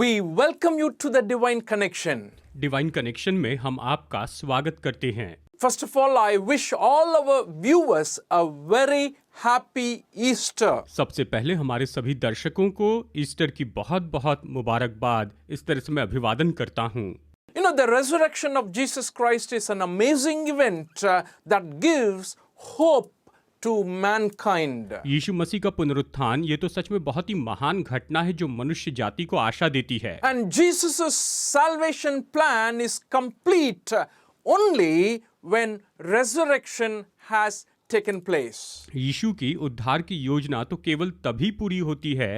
We welcome you to the Divine Connection. Divine connection में हम आपका स्वागत करते हैं। First of all, I wish all our viewers a very happy Easter. सबसे पहले हमारे सभी दर्शकों को ईस्टर की बहुत बहुत मुबारकबाद इस तरह से मैं अभिवादन करता हूँ। You know, the resurrection of Jesus Christ is an amazing event that gives hope to mankind. यीशु मसीह का पुनरुत्थान ये तो सच में बहुत ही महान घटना है जो मनुष्य जाति को आशा देती है। And Jesus' salvation plan is complete only when resurrection has taken place. यीशु की उद्धार की योजना तो केवल तभी पूरी होती है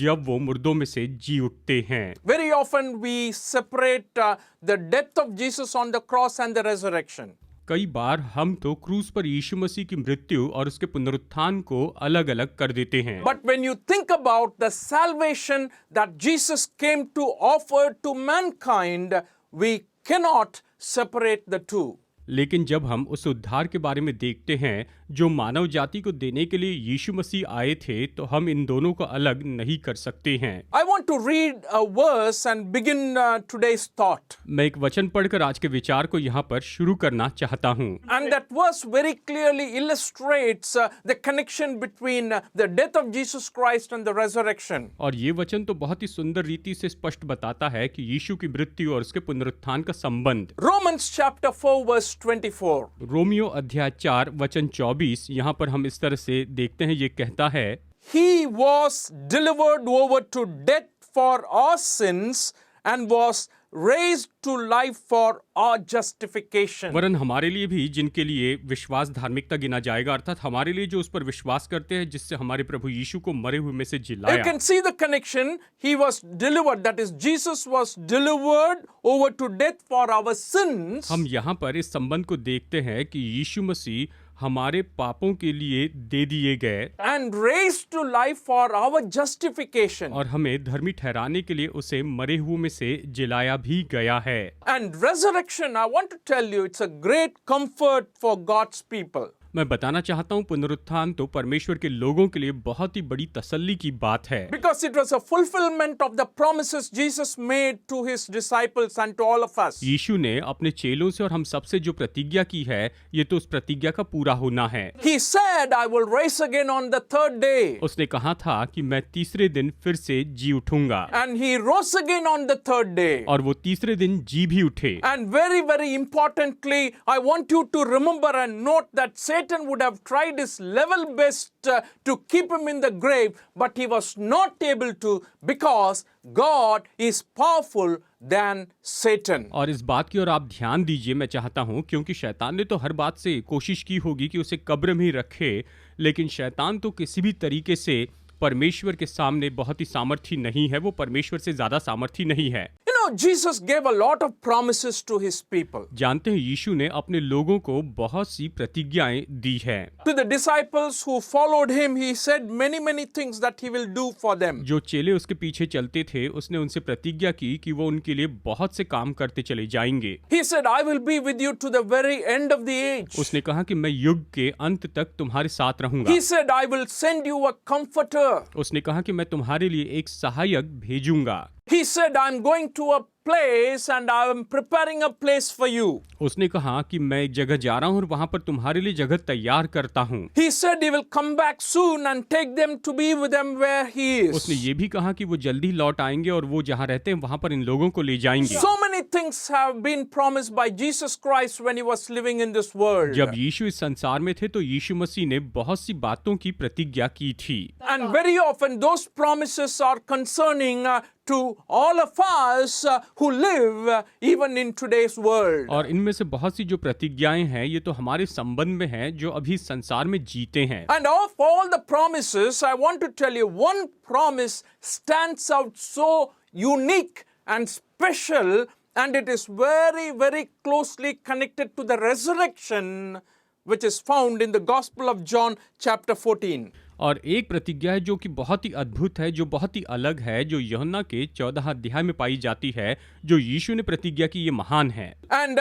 जब वो मुर्दों में से जी उठते हैं। Very often we separate the death of Jesus on the cross and the resurrection. कई बार हम तो क्रूस पर यीशु मसीह की मृत्यु और उसके पुनरुत्थान को अलग अलग कर देते हैं। But when you think about the salvation that Jesus came to offer to mankind, we cannot separate the two. लेकिन जब हम उस उद्धार के बारे में देखते हैं जो मानव जाति को देने के लिए यीशु मसीह आए थे, तो हम इन दोनों को अलग नहीं कर सकते हैं। I want to read a verse and begin today's thought. मैं एक वचन पढ़कर आज के विचार को यहाँ पर शुरू करना चाहता हूँ। And that verse very clearly illustrates the connection between the death of Jesus Christ and the resurrection. और ये वचन तो बहुत ही सुंदर रीति से स्पष्ट बताता है कि यीशु की मृत्यु और उसके पुनरुत्थान का संबंध। Romans chapter 4 verse 24. रोमियो अध्याय 4 वचन 24 यहाँ पर हम इस तरह से देखते हैं। ये कहता है, He was delivered over to death for our sins and was raised to life for our justification. वरन हमारे लिए भी जिनके लिए विश्वास धार्मिकता गिना जाएगा, अर्थात हमारे लिए जो उस पर विश्वास करते हैं, जिससे हमारे प्रभु यीशु को मरे हुए में से You जिलाया। can see the connection. He was delivered, that is, Jesus was delivered over to death for our sins. हम यहाँ पर इस संबंध को देखते हैं कि यीशु मसीह हमारे पापों के लिए दे दिए गए And raised to life for our justification. और हमें धर्मी ठहराने के लिए उसे मरे हुए में से जिलाया भी गया है। And resurrection, I want to tell you, it's a great comfort for God's people. मैं बताना चाहता हूँ पुनरुत्थान तो परमेश्वर के लोगों के लिए बहुत ही बड़ी तसल्ली की बात है, Because it was a fulfillment of the promises Jesus made to his disciples and to all of us. यीशु ने अपने चेलों से और हम सबसे जो प्रतिज्ञा की है, ये तो उस प्रतिज्ञा का पूरा होना है। He said, I will rise again on the third day. उसने कहा था कि मैं तीसरे दिन फिर से जी उठूंगा, And he rose again on the third day. और वो तीसरे दिन जी भी उठे। And very, very importantly, I want you to remember and note that Satan would have tried his level best to keep him in the grave, but he was not able to because God is powerful than Satan. और इस बात की ओर आप ध्यान दीजिए, मैं चाहता हूं, क्योंकि शैतान ने तो हर बात से कोशिश की होगी कि उसे कब्र में ही रखे, लेकिन शैतान तो किसी भी तरीके से परमेश्वर के सामने बहुत ही सामर्थी नहीं है। वो परमेश्वर से ज्यादा सामर्थी नहीं है। You know, Jesus gave a lot of promises to his people. जानते हैं, यीशु ने अपने लोगों को बहुत सी प्रतिज्ञाएं दी है। To the disciples who followed him, he said many, many things that he will do for them. जो चेले उसके पीछे चलते थे, उसने उनसे प्रतिज्ञा की कि वो उनके लिए बहुत से काम करते चले जाएंगे। He said, I will be with you to the very end of the age. उसने कहा कि मैं युग के अंत तक तुम्हारे साथ रहूंगा। He said, I will send you a comforter. उसने कहा कि मैं तुम्हारे लिए एक सहायक भेजूंगा। He said, I'm going to a place and I'm preparing a place for you. उसने कहा कि मैं एक जगह जा रहा हूँ और वहां पर तुम्हारे लिए जगह तैयार करता हूँ। He said he will come back soon and take them to be with them where he is. उसने ये भी कहा कि वो जल्दी लौट आएंगे और वो जहाँ रहते हैं वहां पर इन लोगों को ले जाएंगे। So many things have been promised by Jesus Christ when he was living in this world. जब यीशु इस संसार में थे तो यीशु मसीह ने बहुत सी बातों की प्रतिज्ञा की थी। And very often those promises are concerning to all of us who live even in today's world. और इनमें से बहुत सी जो प्रतिज्ञाएं हैं, ये तो हमारे संबंध में हैं जो अभी संसार में जीते हैं। And of all the promises, I want to tell you one promise stands out so unique and special, and it is very, very closely connected to the resurrection, which is found in the Gospel of John chapter 14. और एक प्रतिज्ञा है जो कि बहुत ही अद्भुत है, जो बहुत ही अलग है, जो यूहन्ना के 14 अध्याय में पाई जाती है, जो यीशु ने प्रतिज्ञा की, ये महान है। And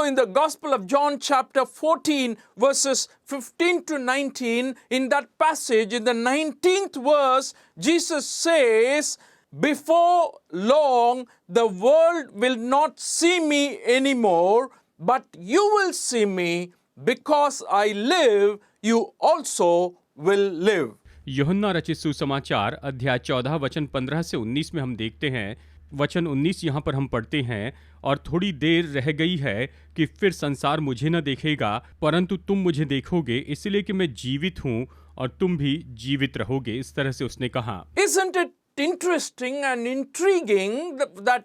in the Gospel of John chapter 14 verses 15 to 19, in that passage, in the 19th verse, Jesus says, before long the world will not see me anymore, but you will see me, because I live, you also will live. यूहन्ना रचित सुसमाचार अध्याय 14 वचन 15 से 19 में हम देखते हैं, वचन 19 यहाँ पर हम पढ़ते हैं, और थोड़ी देर रह गई है कि फिर संसार मुझे न देखेगा, परंतु तुम मुझे देखोगे, इसलिए कि मैं जीवित हूँ और तुम भी जीवित रहोगे। इस तरह से उसने कहा। Isn't it interesting and intriguing that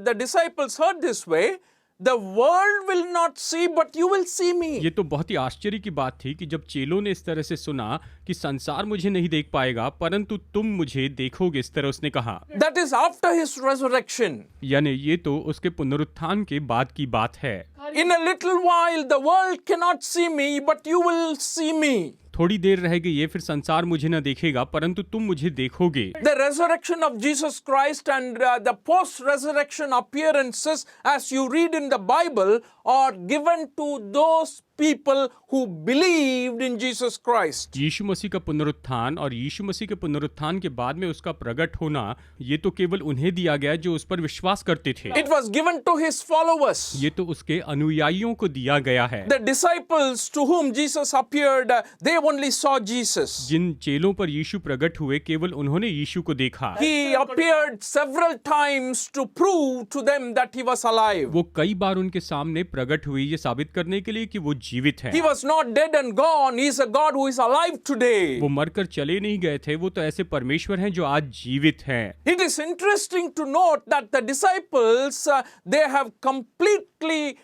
the disciples heard this way? The world will not see, but you will see me. ये तो बहुत ही आश्चर्य की बात थी कि जब चेलों ने इस तरह से सुना कि संसार मुझे नहीं देख पाएगा, परंतु तुम मुझे देखोगे, इस तरह उसने कहा। That is after his resurrection. यानी ये तो उसके पुनरुत्थान के बाद की बात है। In a little while the world cannot see me, but you will see me. थोड़ी देर रह गई है, फिर संसार मुझे न देखेगा, परंतु तुम मुझे देखोगे। The resurrection of Jesus Christ and the post-resurrection appearances, as you read in the Bible, are given to those people who believed in Jesus Christ. यीशु मसीह का पुनरुत्थान और यीशु मसीह के पुनरुत्थान के बाद में उसका प्रकट होना, ये तो केवल उन्हें दिया गया जो उस पर विश्वास करते थे। It was given to his followers. ये तो उसके अनुयायियों को दिया गया है। The disciples to whom Jesus appeared, they only saw Jesus. जिन चेलों पर यीशु प्रकट हुए, केवल उन्होंने यीशु को देखा। He appeared several times to prove to them that he was alive. वो कई बार उनके सामने प्रकट हुई, ये साबित करने के लिए कि वो जीवित है। He was not dead and gone. He is a God who is alive today. वो मरकर चले नहीं गए थे, वो तो ऐसे परमेश्वर हैं जो आज जीवित हैं। It is interesting to note that the disciples, they have completely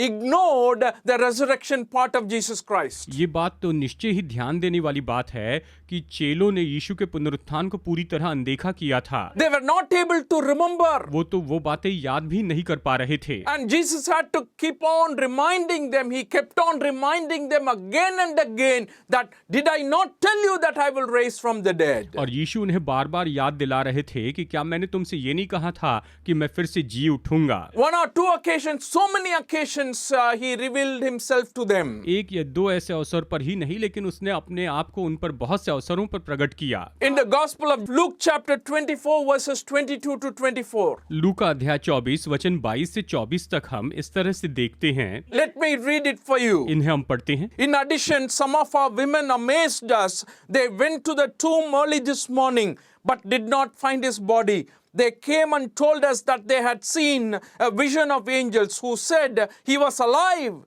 ignored the resurrection part of Jesus Christ. ये बात तो निश्चय ही ध्यान देने वाली बात है कि चेलों ने यीशु के पुनरुत्थान को पूरी तरह अनदेखा किया था। They were not able to remember. वो तो वो बातें याद भी नहीं कर पा रहे थे। And Jesus had to keep on reminding them. He kept on reminding them again and again that, did I not tell you that I will raise from the dead? और यीशु उन्हें बार बार याद दिला रहे थे कि क्या मैंने तुमसे ये नहीं कहा था कि मैं फिर से जी उठूंगा। One or two occasions, so many occasions, he revealed himself to them. एक या दो ऐसे अवसर पर ही नहीं, लेकिन उसने अपने आप को उन पर बहुत से अवसरों पर प्रकट किया। In the Gospel of Luke chapter 24 verses 22 to 24. लूका अध्याय 24 वचन 22 से 24 तक हम इस तरह से देखते हैं। Let me read it for you. इन्हें हम पढ़ते हैं। In addition, some of our women amazed us. They went to the tomb early this morning, but did not find his body. They came and told us that they had seen a vision of angels who said he was alive.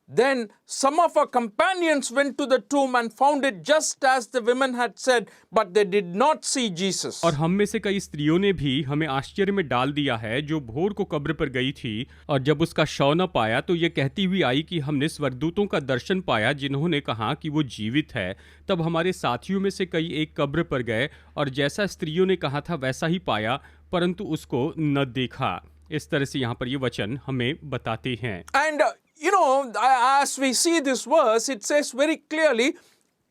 Then some of our companions went to the tomb and found it just as the women had said, but they did not see Jesus. और हम में से कई स्त्रियों ने भी हमें आश्चर्य में डाल दिया है, जो भोर को कब्र पर गई थी और जब उसका शव न पाया तो ये कहती हुई आई कि हमने स्वर्गदूतों का दर्शन पाया जिन्होंने कहा कि वो जीवित है। तब हमारे साथियों में से कई एक कब्र पर गए और जैसा स्त्रियों ने कहा था वैसा ही पाया, परंतु उसको न देखा। इस तरह से यहाँ पर ये वचन हमें बताते हैं। And you know, as we see this verse, it says very clearly,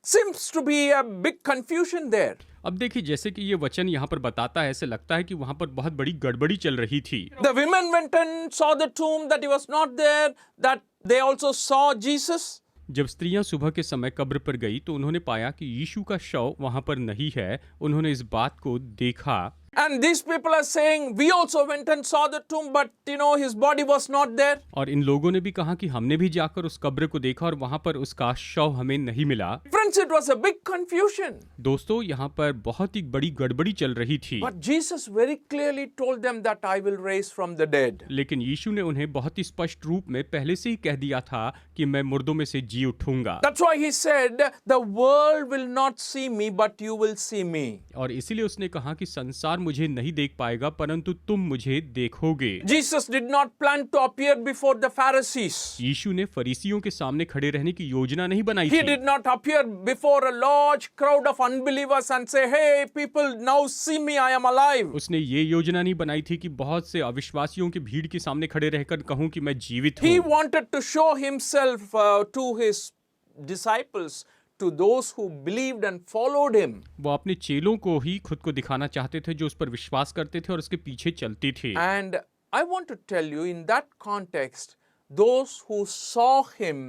seems to be a big confusion there. अब देखिए, जैसे कि ये वचन यहाँ पर बताता है, ऐसे लगता है कि वहाँ पर बहुत बड़ी गड़बड़ी चल रही थी। The women went and saw the tomb, that he was not there, that they also saw Jesus. जब स्त्रियां सुबह के समय कब्र पर गई तो उन्होंने पाया कि यीशु का शव वहाँ पर नहीं है। उन्होंने इस बात को देखा। And these people are saying, we also went and saw the tomb, but you know, his body was not there. और इन लोगों ने भी कहा कि हमने भी जाकर उस कब्र को देखा और वहाँ पर उसका शव हमें नहीं मिला। Friends, it was a big confusion. दोस्तों, यहाँ पर बहुत ही बड़ी गड़बड़ी चल रही थी। But Jesus very clearly told them that I will raise from the dead. लेकिन यीशु ने उन्हें बहुत ही स्पष्ट रूप में पहले से ही कह दिया था कि मैं मुर्दों में से जी उठूंगा। That's why he said, the world will not see me, but you will see me. और इसीलिए उसने कहा कि संसार मुझे नहीं देख पाएगा, परंतु तुम मुझे देखोगे। Jesus did not plan to appear before the Pharisees. यीशु ने फरीसियों के सामने खड़े रहने की योजना नहीं बनाई He थी। did not appear before a large crowd of unbelievers and say, hey, people, now see me, I am alive. उसने ये योजना नहीं बनाई थी कि बहुत से अविश्वासियों की भीड़ के सामने खड़े रहकर कहूं कि मैं जीवित He हूं। wanted to show himself to his disciples, to those who believed and followed him. वो अपने चेलों को ही खुद को दिखाना चाहते थे, जो उस पर विश्वास करते थे और उसके पीछे चलते थे। And I want to tell you, in that context, those who saw him,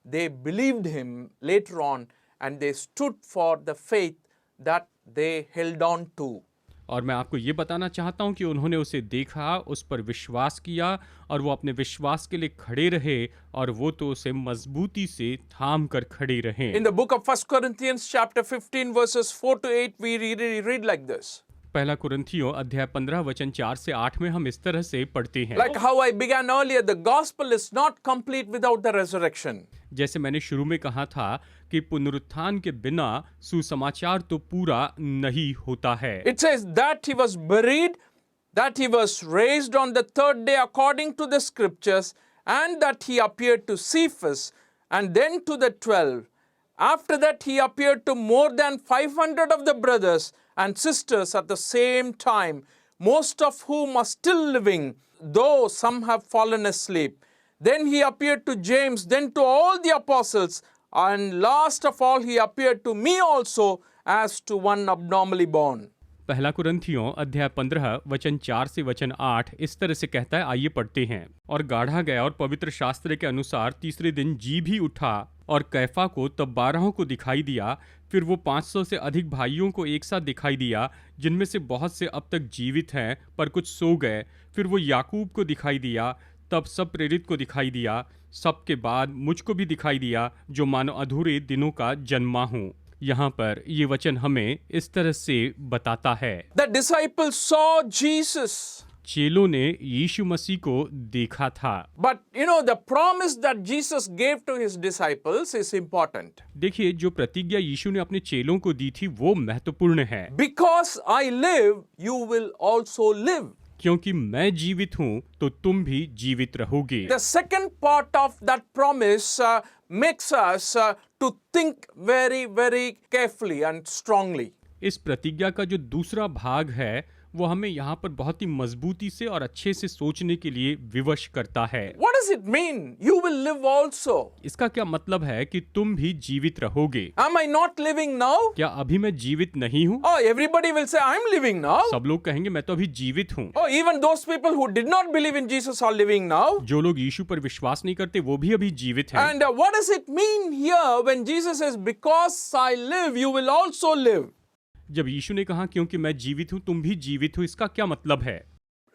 they believed him later on, and they stood for the faith that they held on to. और मैं आपको ये बताना चाहता हूँ कि उन्होंने उसे देखा, उस पर विश्वास किया और वो अपने विश्वास के लिए खड़े रहे और वो तो उसे मजबूती से थाम कर खड़े रहे। In the book of 1 Corinthians chapter 15 verses 4 to 8, we read like this. पहला कुरिन्थियों अध्याय 15 वचन 4 से 8 में हम इस तरह से पढ़ते हैं। Like how I began earlier, the gospel is not complete without the resurrection. जैसे मैंने शुरू में कहा था कि पुनरुत्थान के बिना सुसमाचार तो पूरा नहीं होता है। It says that he was buried, that he was raised on the third day according to the scriptures, and that he appeared to Cephas and then to the 12. After that he appeared to more than 500 of the brothers and sisters at the same time, most of whom are still living, though some have fallen asleep. Then he appeared to James, then to all the apostles, and last of all he appeared to me also as to one abnormally born. पहला कुरिन्थियों अध्याय 15 वचन 4 से वचन 8 इस तरह से कहता है, आइए पढ़ते हैं। और गाढ़ा गया और पवित्र शास्त्र के अनुसार तीसरे दिन जी भी उठा और कैफा को तब 12 को दिखाई दिया। फिर वो 500 से अधिक भाइयों को एक साथ दिखाई दिया, जिनमें से बहुत से अब तक जीवित हैं पर कुछ सो गए। फिर वो याकूब को दिखाई दिया, तब सब प्रेरित को दिखाई दिया, सबके बाद मुझको भी दिखाई दिया, जो मानो अधूरे दिनों का जन्मा हूँ। यहाँ पर ये वचन हमें इस तरह से बताता है, The disciples saw Jesus. चेलों ने यीशु मसीह को देखा था। But the promise that Jesus gave to his disciples is important. देखिए, जो प्रतिज्ञा यीशु ने अपने चेलों को दी थी वो महत्वपूर्ण है। Because I live, you will also live. क्योंकि मैं जीवित हूँ तो तुम भी जीवित रहोगे। The second part of that promise makes us to think very, very carefully and strongly. इस प्रतिज्ञा का जो दूसरा भाग है वो हमें यहाँ पर बहुत ही मजबूती से और अच्छे से सोचने के लिए विवश करता है। What does it mean? You will live also. इसका क्या मतलब है कि तुम भी जीवित रहोगे? Am I not living now? क्या अभी मैं जीवित नहीं हूँ? Oh, everybody will say, I'm living now. सब लोग कहेंगे मैं तो अभी जीवित हूँ। Oh, even those people who did not believe in Jesus are living now. जो लोग यीशु पर विश्वास नहीं करते वो भी अभी जीवित हैं। And what does it mean here when Jesus says, because I live, you will also live? जब यीशु ने कहा क्योंकि मैं जीवित हूँ तुम भी जीवित हो, इसका क्या मतलब है?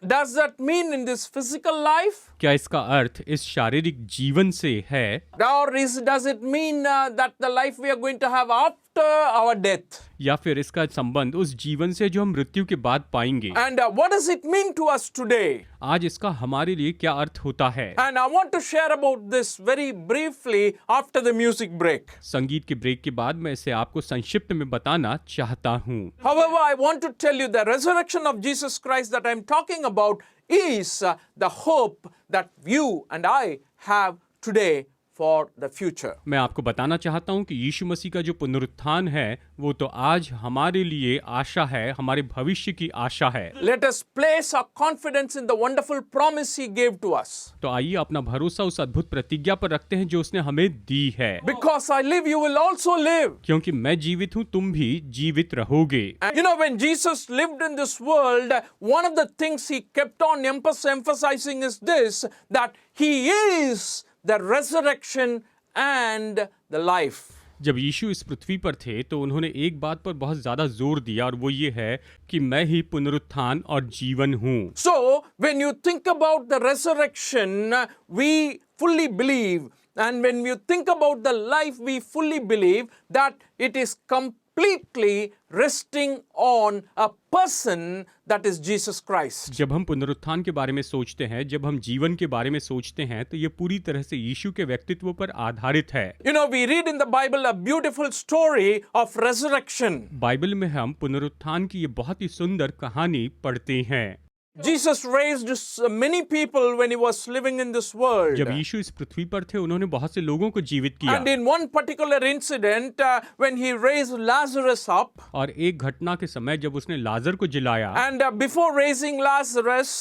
Does that mean in this physical life? क्या इसका अर्थ इस शारीरिक जीवन से है? Or does it mean that the life we are going to have after our death? या फिर इसका संबंध उस जीवन से जो हम मृत्यु के बाद पाएंगे? And what does it mean to us today? आज इसका हमारे लिए क्या अर्थ होता है? And I want to share about this very briefly after the music break. संगीत के ब्रेक के बाद मैं इसे आपको संक्षिप्त में बताना चाहता हूँ। However, I want to tell you the resurrection of Jesus Christ that I'm talking about is the hope that you and I have today for the future. मैं आपको बताना चाहता हूँ कि यीशु मसीह का जो पुनरुत्थान है वो तो आज हमारे लिए आशा है, हमारे भविष्य की आशा है। Let us place our confidence in the wonderful promise He gave to us. तो आइए अपना भरोसा उस अद्भुत प्रतिज्ञा पर रखते हैं जो उसने हमें दी है। Because I live, you will also live. क्योंकि मैं जीवित हूँ तुम भी जीवित रहोगे। And when Jesus lived in this world, one of the things He kept on emphasizing is this, that He is the resurrection and the life. जब यीशु इस पृथ्वी पर थे तो उन्होंने एक बात पर बहुत ज्यादा जोर दिया और वो ये है कि मैं ही पुनरुत्थान और जीवन हूँ। So when you think about the resurrection, we fully believe, and when you think about the life, we fully believe that it is completely resting on a person, that is Jesus Christ. जब हम पुनरुत्थान के बारे में सोचते हैं, जब हम जीवन के बारे में सोचते हैं तो ये पूरी तरह से यीशु के व्यक्तित्व पर आधारित है। We read in the Bible a beautiful story of resurrection. Bible में हम पुनरुत्थान की ये बहुत ही सुंदर कहानी पढ़ते हैं। Jesus raised many people when He was living in this world. जब यीशु इस पृथ्वी पर थे उन्होंने बहुत से लोगों को जीवित किया। And in one particular incident, when He raised Lazarus up, और एक घटना के समय जब उसने लाजर को जिलाया, and before raising Lazarus,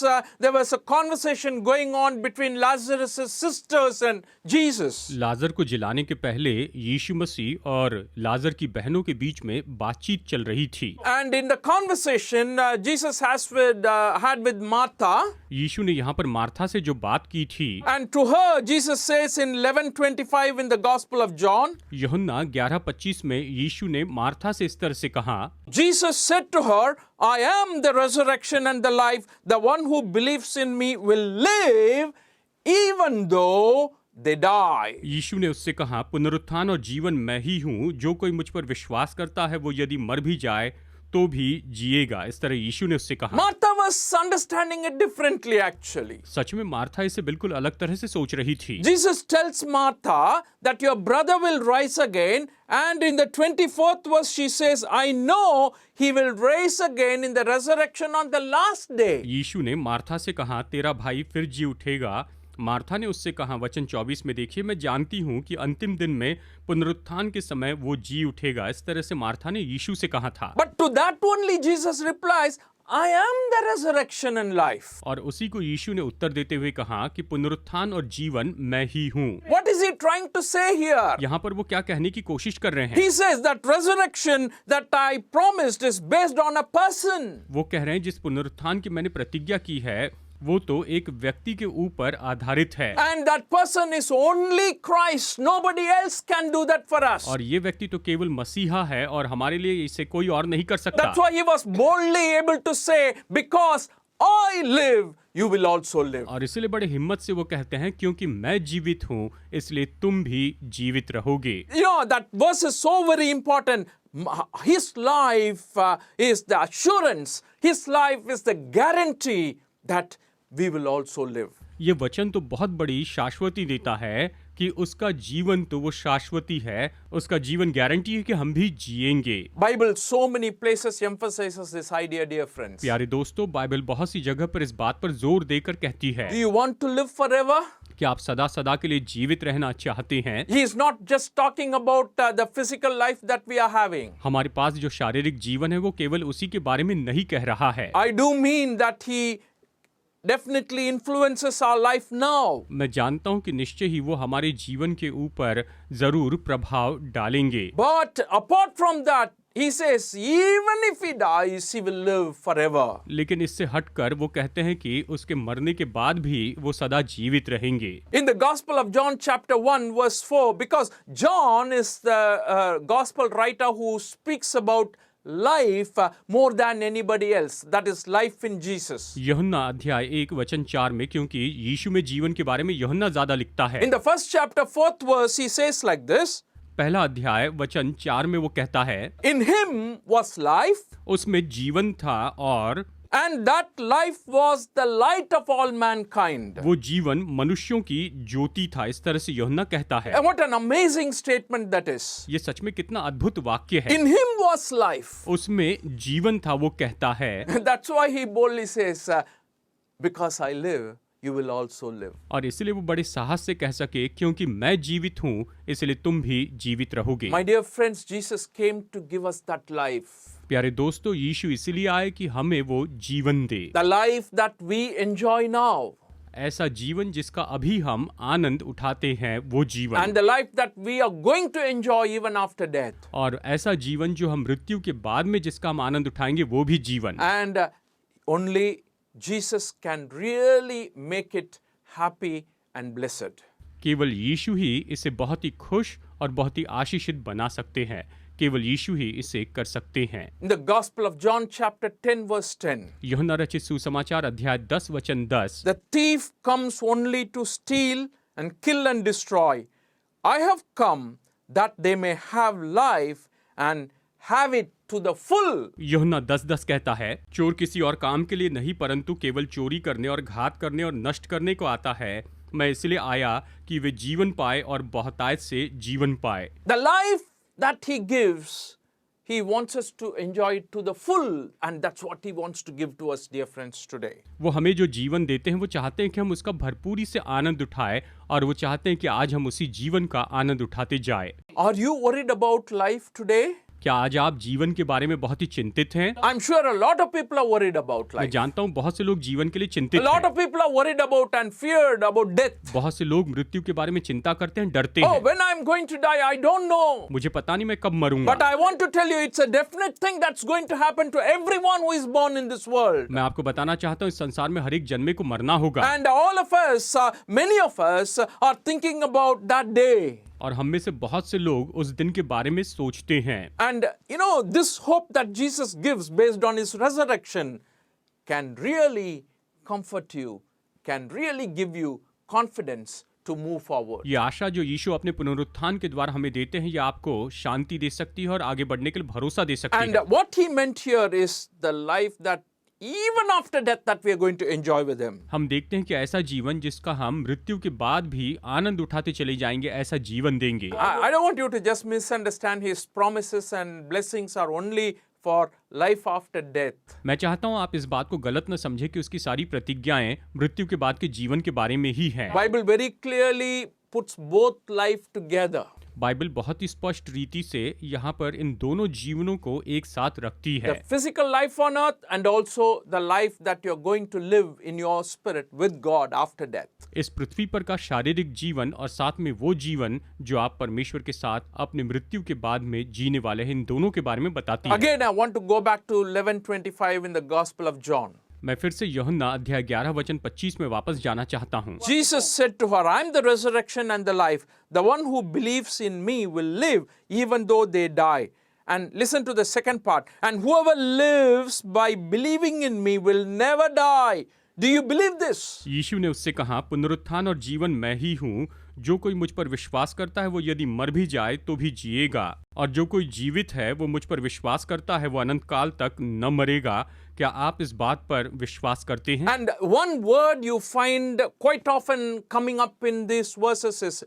there was a conversation going on between Lazarus' sisters and Jesus. लाजर को जिलाने के पहले यीशु मसीह और लाजर की बहनों के बीच में बातचीत चल रही थी। And in the conversation, Jesus had with Martha, यीशु ने यहाँ पर मार्था से जो बात की थी, and to her Jesus says in 11:25 in the Gospel of John, यूहन्ना 11:25 में यीशु ने मार्था से इस तरह से कहा, Jesus said to her, I am the resurrection and the life. The one who believes in me will live even though they die. यीशु ने उससे कहा, पुनरुत्थान और जीवन मैं ही हूँ, जो कोई मुझ पर विश्वास करता है वो यदि मर भी जाए तो भी जिएगा। इस तरह यीशु ने उससे कहा। Martha was understanding it differently actually. सच में मार्था इसे बिल्कुल अलग तरह से सोच रही थी। Jesus tells Martha that your brother will rise again, and in the 24th verse she says, I know he will rise again in the resurrection on the last day. यीशु ने मार्था से कहा, तेरा भाई फिर जी उठेगा। मार्था ने उससे कहा, वचन 24 में देखिए, मैं जानती हूँ कि अंतिम दिन में पुनरुत्थान के समय वो जी उठेगा। इस तरह से मार्था ने यीशु से कहा था। But to that only Jesus replies, I am the resurrection and life. और उसी को यीशु ने उत्तर देते हुए कहा कि पुनरुत्थान और जीवन मैं ही हूँ। What is he trying to say here? यहाँ पर वो क्या कहने की कोशिश कर रहे हैं? He says that resurrection that I promised is based on a person. वो कह रहे हैं जिस पुनरुत्थान की मैंने प्रतिज्ञा की है वो तो एक व्यक्ति के ऊपर आधारित है। And that person is only Christ. Nobody else can do that for us. और ये व्यक्ति तो केवल मसीहा है और हमारे लिए इसे कोई और नहीं कर सकता। That's why he was boldly able to say, because I live, you will also live. और इसलिए बड़े हिम्मत से वो कहते हैं, क्योंकि मैं जीवित हूँ इसलिए तुम भी जीवित रहोगे। You know, that verse is so very important. His life is the assurance. His life is the guarantee that we will also live. ये वचन तो बहुत बड़ी शाश्वती देता है कि उसका जीवन तो वो शाश्वती है, उसका जीवन गारंटी है कि हम भी जिएंगे। Bible so many places emphasizes this idea, dear friends. प्यारे दोस्तों, बाइबल बहुत सी जगह पर इस बात पर जोर देकर कहती है। Do you want to live forever? क्या आप सदा सदा के लिए जीवित रहना चाहते हैं? He is not just talking about the physical life that we are having. हमारे पास जो शारीरिक जीवन है वो केवल उसी के बारे में नहीं कह रहा है। I do mean that he definitely influences our life now. मैं जानता हूं कि निश्चय ही वो हमारे जीवन के ऊपर जरूर प्रभाव डालेंगे। But apart from that, he says, even if he dies, he will live forever. लेकिन इससे हटकर वो कहते हैं कि उसके मरने के बाद भी वो सदा जीवित रहेंगे। In the Gospel of John chapter 1 verse 4, because John is the gospel writer who speaks about life more than anybody else, that is life in Jesus. यूहन्ना अध्याय 1 वचन 4 में, क्योंकि यीशु में जीवन के बारे में यूहन्ना ज्यादा लिखता है। In the first chapter 4th verse he says like this, पहला अध्याय वचन 4 में वो कहता है, in him was life, उसमें जीवन था और and that life was the light of all mankind. वो जीवन मनुष्यों की ज्योति था। इस तरह से यूहन्ना कहता है। And what an amazing statement that is. ये सच में कितना अद्भुत वाक्य है। In him was life. उसमें जीवन था, वो कहता है। That's why he boldly says, because I live, you will also live. और इसलिए वो बड़े साहस से कह सके, क्योंकि मैं जीवित हूँ इसलिए तुम भी जीवित रहोगे। My dear friends, Jesus came to give us that life. प्यारे दोस्तों, यीशु इसीलिए आए कि हमें वो जीवन दे, The life that we enjoy now. ऐसा जीवन जिसका अभी हम आनंद उठाते हैं, वो जीवन, And the life that we are going to enjoy even after death. और ऐसा जीवन जो हम मृत्यु के बाद में जिसका हम आनंद उठाएंगे, वो भी जीवन। And only Jesus can really make it happy and blessed. केवल यीशु ही इसे बहुत ही खुश और बहुत ही आशीषित बना सकते हैं। केवल यीशु ही इसे कर सकते हैं। In the Gospel of John chapter 10 verse 10. यूहन्ना रचित सुसमाचार अध्याय 10 वचन 10। The thief comes only to steal and kill and destroy. I have come that they may have life and have it to the full. यूहन्ना 10:10 कहता है, चोर किसी और काम के लिए नहीं परंतु केवल चोरी करने और घात करने और नष्ट करने को आता है। मैं इसलिए आया कि वे जीवन पाए और बहुतायत से जीवन पाए। The life that he gives, he wants us to enjoy it to the full, and that's what he wants to give to us, dear friends, today. वो हमें जो जीवन देते हैं वो चाहते हैं कि हम उसका भरपूरी से आनंद उठाएं, और वो चाहते हैं कि आज हम उसी जीवन का आनंद उठाते जाएं। Are you worried about life today? क्या आज आप जीवन के बारे में बहुत ही चिंतित हैं? I'm sure a lot of people are worried about मैं life. जानता हूँ बहुत से लोग जीवन के लिए A चिंतित lot हैं। of people are worried about and feared about death. बहुत से लोग मृत्यु के बारे में चिंता करते हैं, डरते Oh, हैं। when I'm going to die, I don't know. मुझे पता नहीं मैं कब मरूंगा, But I want to tell you, it's a definite thing that's going to happen to everyone who is born in this world. मैं आपको बताना चाहता हूँ इस संसार में हर एक जन्मे को मरना होगा। And all of us, many of us are thinking about that day. और हम में से बहुत से लोग उस दिन के बारे में सोचते हैं। And you know, this hope that Jesus gives based on his resurrection can really comfort you, can really give you confidence to move forward. ये आशा जो यीशु अपने पुनरुत्थान के द्वारा हमें देते हैं, ये आपको शांति दे सकती है और आगे बढ़ने के लिए भरोसा दे सकती And है। what he meant here is the life that even after death that we are going to enjoy with him. हम देखते हैं कि ऐसा जीवन जिसका हम मृत्यु के बाद भी आनंद उठाते चले जाएंगे, ऐसा जीवन देंगे। I don't want you to just misunderstand his promises and blessings are only for life after death. मैं चाहता हूं आप इस बात को गलत न समझें कि उसकी सारी प्रतिज्ञाएं मृत्यु के बाद के जीवन के बारे में ही हैं। Bible very clearly puts both life together. Bible बहुत ही स्पष्ट रीति से यहाँ पर इन दोनों जीवनों को एक साथ रखती है। The physical life on earth and also the life that you're going to live in your spirit with God after death. इस पृथ्वी पर का शारीरिक जीवन और साथ में वो जीवन जो आप परमेश्वर के साथ अपने मृत्यु के बाद में जीने वाले हैं, इन दोनों के बारे में बताती है। Again, I want to go back to 11:25 in the Gospel of John. मैं फिर से यूहन्ना अध्याय 11 वचन 25 में वापस जाना चाहता हूँ। Jesus said to her, I'm the resurrection and the life. The one who believes in me will live even though they die. And listen to the second part. And whoever lives by believing in me will never die. Do you believe this? यीशु ने उससे कहा, पुनरुत्थान और जीवन मैं ही हूँ। जो कोई मुझ पर विश्वास करता है वो यदि मर भी जाए तो भी जिएगा, और जो कोई जीवित है वो मुझ पर विश्वास करता है वो अनंत काल तक न मरेगा। क्या आप इस बात पर विश्वास करते हैं? And one word you find quite often coming up in these verses is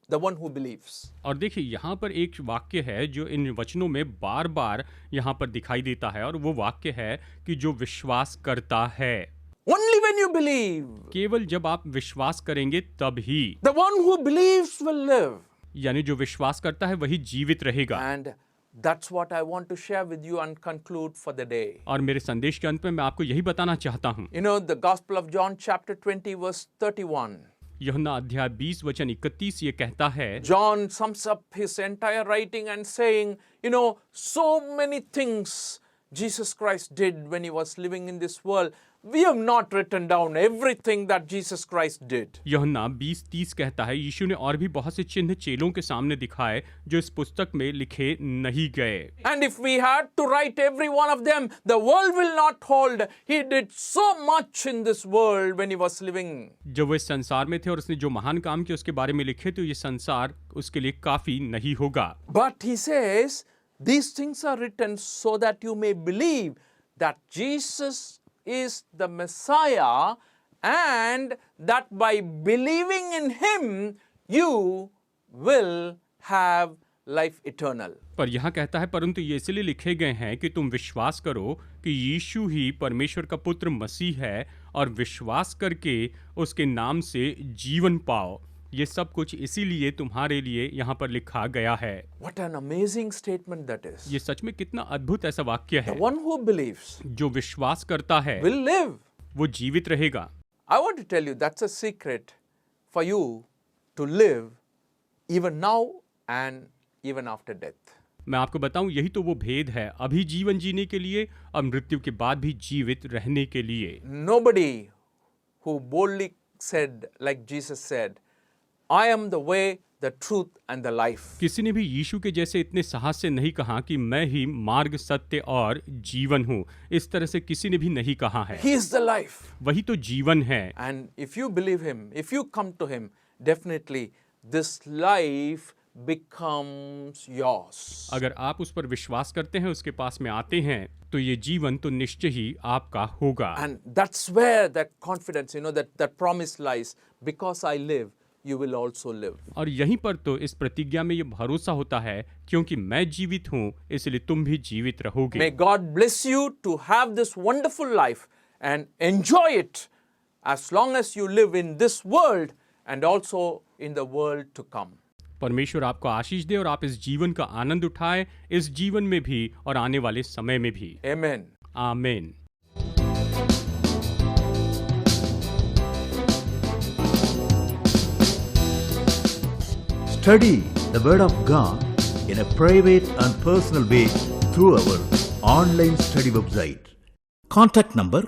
the one who believes. और देखिए यहाँ पर एक वाक्य है जो इन वचनों में बार बार यहाँ पर दिखाई देता है, और वो वाक्य है कि जो विश्वास करता है। Only when you believe. केवल जब आप विश्वास करेंगे तब ही। The one who believes will live. यानी जो विश्वास करता है वही जीवित रहेगा। And that's what I want to share with you and conclude for the day. और मेरे संदेश के अंत में मैं आपको यही बताना चाहता हूँ। You know, the Gospel of John chapter 20 verse 31. यूहन्ना अध्याय 20 वचन 31 ये कहता है, John sums up his entire writing and saying, you know, so many things Jesus Christ did when he was living in this world. We have not written down everything that Jesus Christ did. यूहन्ना 20:30 कहता है, यीशु ने और भी बहुत से चिन्ह चेलों के सामने दिखाए जो इस पुस्तक में लिखे नहीं गए। And if we had to write every one of them, the world will not hold. He did so much in this world when he was living. जब वो इस संसार में थे और उसने जो महान काम किए उसके बारे में लिखे, तो ये संसार उसके लिए काफी नहीं होगा। But he says, these things are written so that you may believe that Jesus is the Messiah, and that by believing in him you will have life eternal. पर यहाँ कहता है, परंतु ये इसलिए लिखे गए हैं कि तुम विश्वास करो कि यीशु ही परमेश्वर का पुत्र मसीह है, और विश्वास करके उसके नाम से जीवन पाओ। ये सब कुछ इसीलिए तुम्हारे लिए यहाँ पर लिखा गया है। What an amazing statement that is. ये सच में कितना अद्भुत ऐसा वाक्य The है। one who believes जो विश्वास करता है will live. वो जीवित रहेगा। I want to tell you that's a secret for you to live even now and even after death. मैं आपको बताऊं, यही तो वो भेद है, अभी जीवन जीने के लिए और मृत्यु के बाद भी जीवित रहने के लिए। Nobody who boldly said, like Jesus said, I am the way, the truth and the life. किसी ने भी यीशु के जैसे इतने साहस से नहीं कहा कि मैं ही मार्ग, सत्य और जीवन हूँ। इस तरह से किसी ने भी नहीं कहा है। He is the life. वही तो जीवन है। And if you believe him, if you come to him, definitely this life becomes yours. अगर आप उस पर विश्वास करते हैं, उसके पास में आते हैं, तो ये जीवन तो निश्चय ही आपका होगा। And that's where that confidence, you know, that promise lies. Because I live, you will also live. और यहीं पर तो इस प्रतिज्ञा में ये भरोसा होता है, क्योंकि मैं जीवित हूँ इसलिए तुम भी जीवित रहोगे। May God bless you to have this wonderful life and enjoy it as long as you live in this world and also in the world to come. परमेश्वर आपको आशीष दे और आप इस जीवन का आनंद उठाएं, इस जीवन में भी और आने वाले समय में भी। Amen. आमीन। Study the Word of God in a private and personal way through our online study website. Contact number